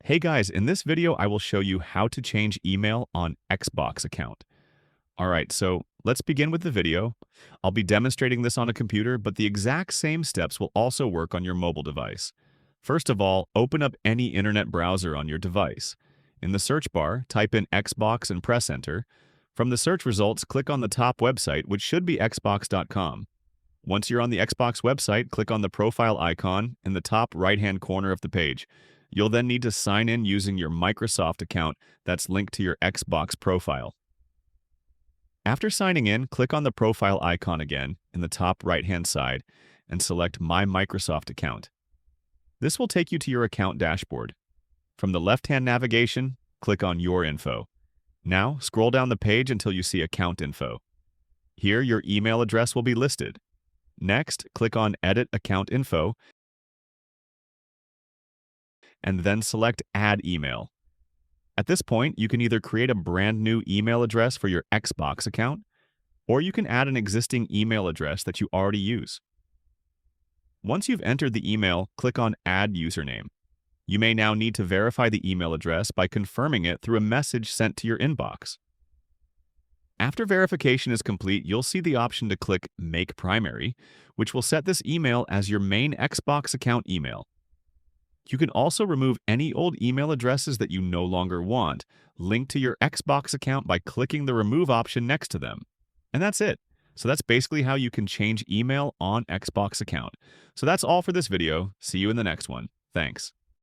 Hey guys, in this video I will show you how to change email on Xbox account. Alright, so let's begin with the video. I'll be demonstrating this on a computer, but the exact same steps will also work on your mobile device. First of all, open up any internet browser on your device. In the search bar, type in Xbox and press enter. From the search results, click on the top website, which should be xbox.com. Once you're on the Xbox website, click on the profile icon in the top right-hand corner of the page. You'll then need to sign in using your Microsoft account that's linked to your Xbox profile. After signing in, click on the profile icon again in the top right-hand side and select My Microsoft Account. This will take you to your account dashboard. From the left-hand navigation, click on Your Info. Now, scroll down the page until you see Account Info. Here, your email address will be listed. Next, click on Edit Account Info and then select Add Email. At this point, you can either create a brand new email address for your Xbox account, or you can add an existing email address that you already use. Once you've entered the email, click on Add Username. You may now need to verify the email address by confirming it through a message sent to your inbox. After verification is complete, you'll see the option to click Make Primary, which will set this email as your main Xbox account email. You can also remove any old email addresses that you no longer want, linked to your Xbox account by clicking the Remove option next to them. And that's it. So that's basically how you can change email on Xbox account. So that's all for this video. See you in the next one. Thanks.